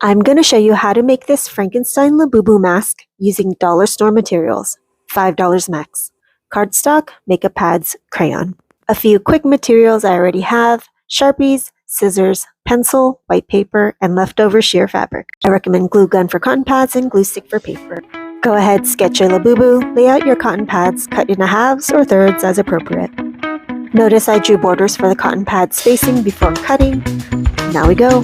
I'm going to show you how to make this Frankenstein Labubu mask using dollar store materials, $5 max. Cardstock, makeup pads, crayon. A few quick materials I already have: Sharpies, scissors, pencil, white paper, and leftover sheer fabric. I recommend glue gun for cotton pads and glue stick for paper. Go ahead, sketch your Labubu, lay out your cotton pads, cut into halves or thirds as appropriate. Notice I drew borders for the cotton pad spacing before cutting. Now we go.